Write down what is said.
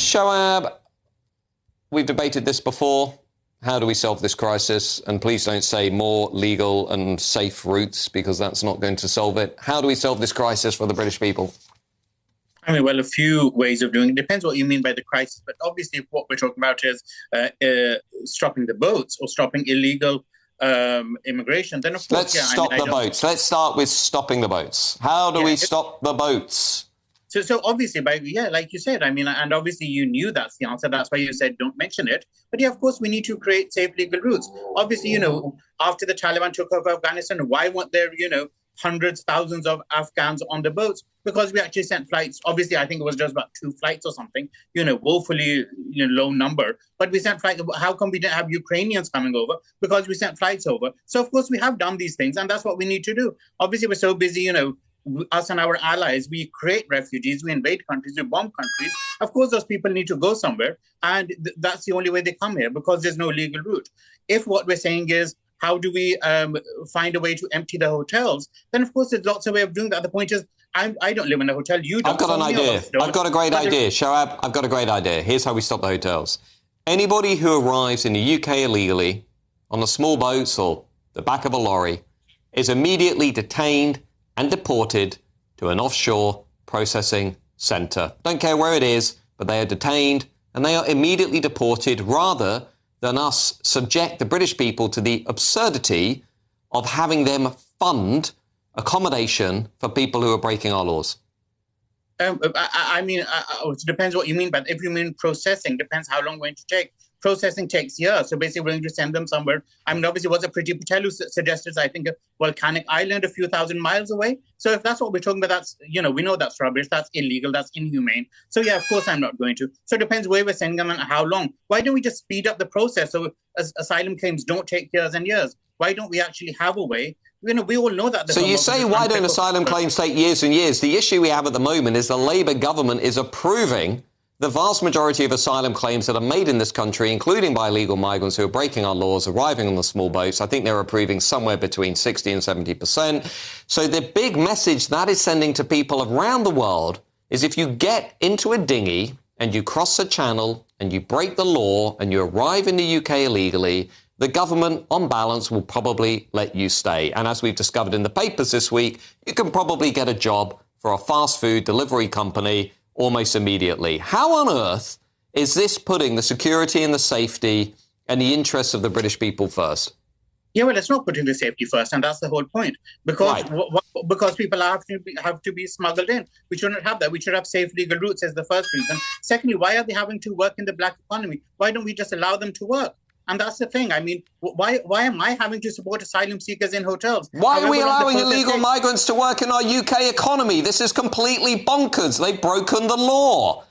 Shoaib, we've debated this before. How do we solve this crisis? And please don't say more legal and safe routes, because that's not going to solve it. How do we solve this crisis for the British people? I mean, well, a few ways of doing it. Depends what you mean by the crisis. But obviously, what we're talking about is stopping the boats or stopping illegal immigration. Then, of course, let's stop the boats. Let's start with stopping the boats. How do we stop the boats? So obviously, like you said, I mean, and obviously you knew that's the answer. That's why you said don't mention it. But yeah, of course, we need to create safe legal routes. Obviously, after the Taliban took over Afghanistan, why weren't there, hundreds, thousands of Afghans on the boats? Because we actually sent flights. Obviously, I think it was just about 2 flights or something, woefully low number. But we sent flights. How come we didn't have Ukrainians coming over? Because we sent flights over. So, of course, we have done these things, and that's what we need to do. Obviously, we're so busy, us and our allies, we create refugees, we invade countries, we bomb countries. Of course, those people need to go somewhere. And that's the only way they come here, because there's no legal route. If what we're saying is, how do we find a way to empty the hotels? Then, of course, there's lots of ways of doing that. The point is, I don't live in a hotel. You don't. I've got an idea. I've got a great idea. Shoaib, I've got a great idea. Here's how we stop the hotels. Anybody who arrives in the UK illegally on the small boats or the back of a lorry is immediately detained and deported to an offshore processing centre. Don't care where it is, but they are detained and they are immediately deported, rather than us subject the British people to the absurdity of having them fund accommodation for people who are breaking our laws. I mean, it depends what you mean, but if you mean processing, depends how long it's going to take. Processing takes years, so basically we're going to send them somewhere. I mean, obviously, was it Priti Patel who suggested, I think, a volcanic island a few thousand miles away? So if that's what we're talking about, that's, we know that's rubbish, that's illegal, that's inhumane. So yeah, of course I'm not going to. So it depends where we're sending them and how long. Why don't we just speed up the process so asylum claims don't take years and years? Why don't we actually have a way? We all know that. So you say, why don't asylum claims take years and years? The issue we have at the moment is the Labour government is approving the vast majority of asylum claims that are made in this country, including by illegal migrants who are breaking our laws, arriving on the small boats. I think they're approving somewhere between 60 and 70%. So the big message that is sending to people around the world is, if you get into a dinghy and you cross the channel and you break the law and you arrive in the UK illegally, the government, on balance, will probably let you stay. And as we've discovered in the papers this week, you can probably get a job for a fast food delivery company almost immediately. How on earth is this putting the security and the safety and the interests of the British people first? Yeah, well, it's not putting the safety first, and that's the whole point. Because because people have to be smuggled in. We shouldn't have that. We should have safe legal routes as the first reason. Secondly, why are they having to work in the black economy? Why don't we just allow them to work? And that's the thing. I mean, why am I having to support asylum seekers in hotels? Why are we allowing illegal migrants to work in our UK economy? This is completely bonkers. They've broken the law.